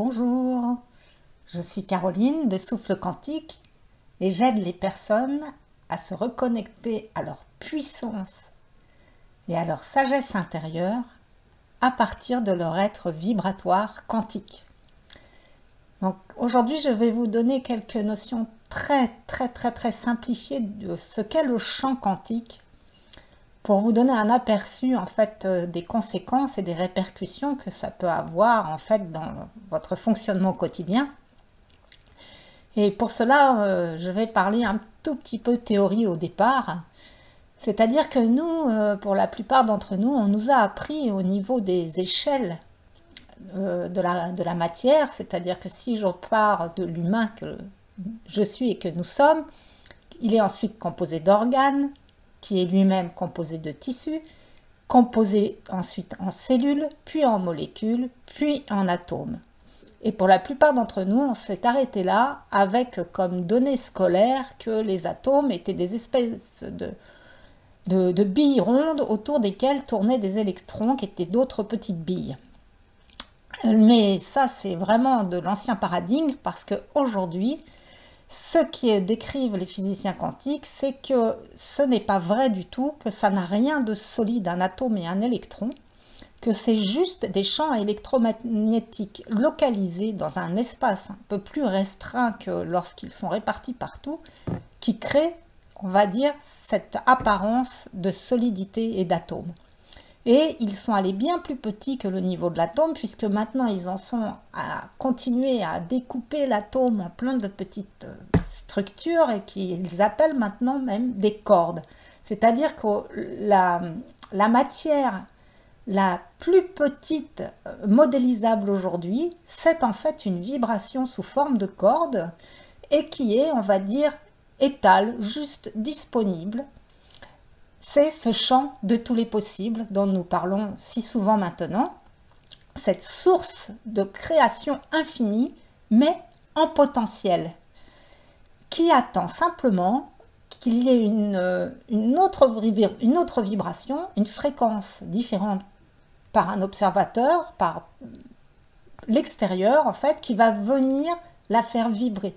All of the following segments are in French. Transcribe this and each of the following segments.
Bonjour, je suis Caroline de Souffle Quantique et j'aide les personnes à se reconnecter à leur puissance et à leur sagesse intérieure à partir de leur être vibratoire quantique. Donc aujourd'hui, je vais vous donner quelques notions très simplifiées de ce qu'est le champ quantique pour vous donner un aperçu en fait des conséquences et des répercussions que ça peut avoir en fait dans votre fonctionnement quotidien. Et pour cela, je vais parler un tout petit peu théorie au départ. C'est-à-dire que nous, pour la plupart d'entre nous, on nous a appris au niveau des échelles de la matière, c'est-à-dire que si je pars de l'humain que je suis et que nous sommes, il est ensuite composé d'organes, qui est lui-même composé de tissus, composé ensuite en cellules, puis en molécules, puis en atomes. Et pour la plupart d'entre nous, on s'est arrêté là avec comme donnée scolaire que les atomes étaient des espèces de billes rondes autour desquelles tournaient des électrons qui étaient d'autres petites billes. Mais ça, c'est vraiment de l'ancien paradigme parce qu'aujourd'hui, ce qui décrivent les physiciens quantiques, c'est que ce n'est pas vrai du tout, que ça n'a rien de solide, un atome et un électron, que c'est juste des champs électromagnétiques localisés dans un espace un peu plus restreint que lorsqu'ils sont répartis partout, qui créent, on va dire, cette apparence de solidité et d'atome. Et ils sont allés bien plus petits que le niveau de l'atome, puisque maintenant ils en sont à continuer à découper l'atome en plein de petites structures et qu'ils appellent maintenant même des cordes. C'est-à-dire que la matière la plus petite modélisable aujourd'hui, c'est en fait une vibration sous forme de corde et qui est, on va dire, étale, juste disponible. C'est ce champ de tous les possibles dont nous parlons si souvent maintenant, cette source de création infinie, mais en potentiel, qui attend simplement qu'il y ait une autre vibration, une fréquence différente par un observateur, par l'extérieur en fait, qui va venir la faire vibrer.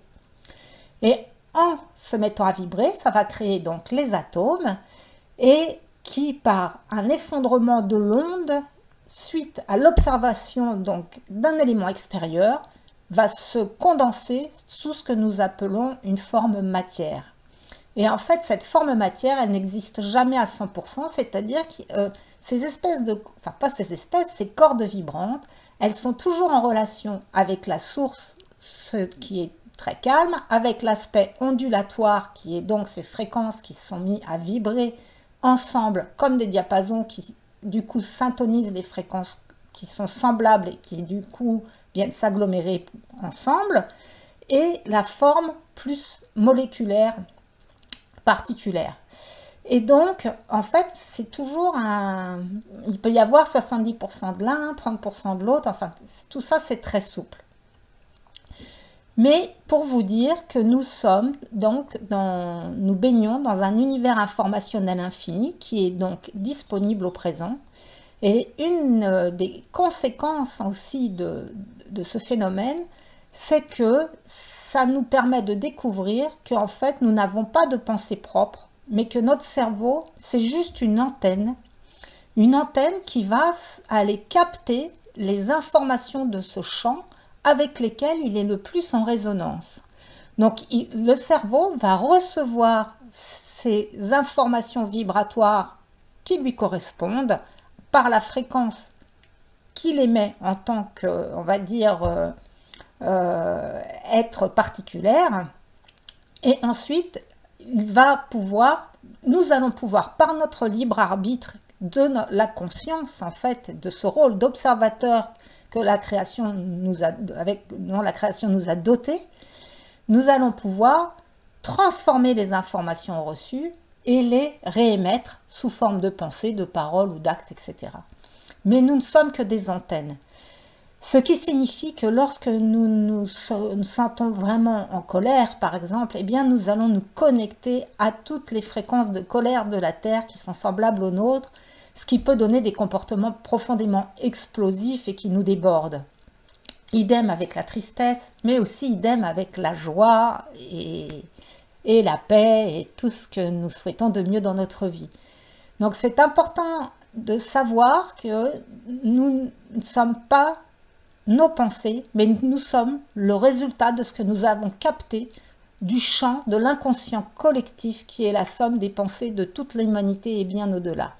Et en se mettant à vibrer, ça va créer donc les atomes, et qui, par un effondrement de l'onde, suite à l'observation donc d'un élément extérieur, va se condenser sous ce que nous appelons une forme matière. Et en fait, cette forme matière, elle n'existe jamais à 100%, c'est-à-dire que ces espèces de, enfin pas ces espèces, ces cordes vibrantes, elles sont toujours en relation avec la source, ce qui est très calme, avec l'aspect ondulatoire, qui est donc ces fréquences qui sont mises à vibrer ensemble comme des diapasons qui du coup syntonisent les fréquences qui sont semblables et qui du coup viennent s'agglomérer ensemble, et la forme plus moléculaire, particulière. Et donc, en fait, c'est toujours il peut y avoir 70% de l'un, 30% de l'autre, enfin, tout ça c'est très souple. Mais pour vous dire que nous sommes donc nous baignons dans un univers informationnel infini qui est donc disponible au présent. Et une des conséquences aussi de ce phénomène, c'est que ça nous permet de découvrir qu'en fait nous n'avons pas de pensée propre, mais que notre cerveau c'est juste une antenne qui va aller capter les informations de ce champ avec lesquels il est le plus en résonance. Donc le cerveau va recevoir ces informations vibratoires qui lui correspondent par la fréquence qu'il émet en tant que, on va dire, être particulière, et ensuite nous allons pouvoir par notre libre arbitre de la conscience en fait, de ce rôle d'observateur que dont la création nous a doté, nous allons pouvoir transformer les informations reçues et les réémettre sous forme de pensée, de paroles ou d'actes, etc. Mais nous ne sommes que des antennes. Ce qui signifie que lorsque nous nous sentons vraiment en colère, par exemple, eh bien nous allons nous connecter à toutes les fréquences de colère de la Terre qui sont semblables aux nôtres, ce qui peut donner des comportements profondément explosifs et qui nous débordent. idem avec la tristesse, mais aussi idem avec la joie et la paix et tout ce que nous souhaitons de mieux dans notre vie. Donc c'est important de savoir que nous ne sommes pas nos pensées, mais nous sommes le résultat de ce que nous avons capté du champ de l'inconscient collectif qui est la somme des pensées de toute l'humanité et bien au-delà.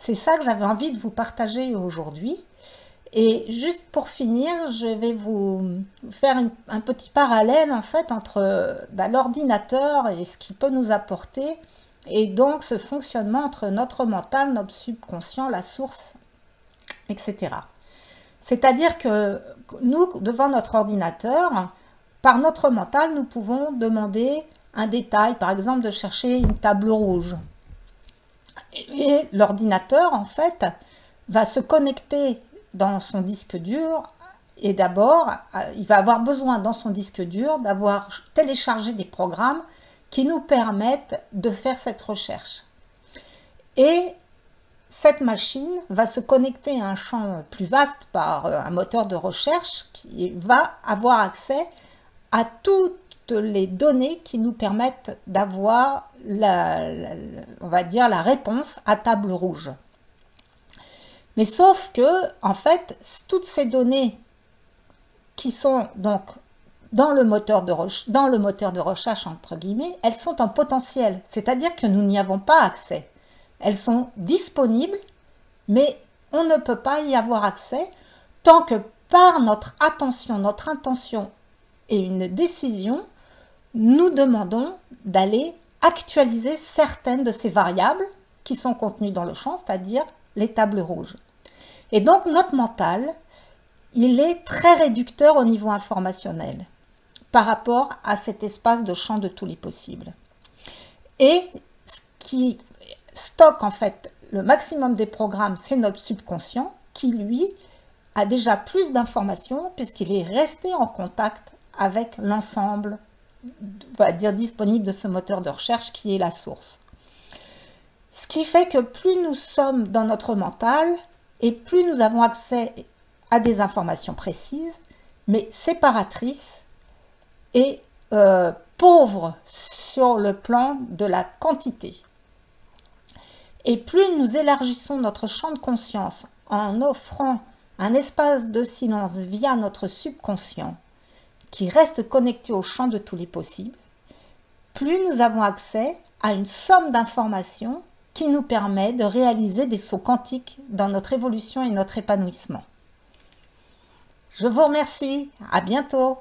C'est ça que j'avais envie de vous partager aujourd'hui. Et juste pour finir, je vais vous faire un petit parallèle en fait entre l'ordinateur et ce qu'il peut nous apporter, et donc ce fonctionnement entre notre mental, notre subconscient, la source, etc. C'est-à-dire que nous, devant notre ordinateur, par notre mental, nous pouvons demander un détail, par exemple de chercher une table rouge. Et l'ordinateur, en fait, va se connecter dans son disque dur, et d'abord, il va avoir besoin dans son disque dur d'avoir téléchargé des programmes qui nous permettent de faire cette recherche. Et cette machine va se connecter à un champ plus vaste par un moteur de recherche qui va avoir accès à toutes les données qui nous permettent d'avoir on va dire la réponse à table rouge. Mais sauf que, en fait, toutes ces données qui sont donc dans le moteur de recherche, entre guillemets, elles sont en potentiel, c'est-à-dire que nous n'y avons pas accès. Elles sont disponibles, mais on ne peut pas y avoir accès tant que par notre attention, notre intention et une décision, nous demandons d'aller actualiser certaines de ces variables qui sont contenues dans le champ, c'est-à-dire les tables rouges. Et donc notre mental, il est très réducteur au niveau informationnel par rapport à cet espace de champ de tous les possibles. Et ce qui stocke en fait le maximum des programmes, c'est notre subconscient qui lui a déjà plus d'informations puisqu'il est resté en contact avec l'ensemble, on va dire, disponible de ce moteur de recherche qui est la source. Ce qui fait que plus nous sommes dans notre mental et plus nous avons accès à des informations précises, mais séparatrices et pauvres sur le plan de la quantité. Et plus nous élargissons notre champ de conscience en offrant un espace de silence via notre subconscient qui reste connecté au champ de tous les possibles, plus nous avons accès à une somme d'informations qui nous permet de réaliser des sauts quantiques dans notre évolution et notre épanouissement. Je vous remercie, à bientôt.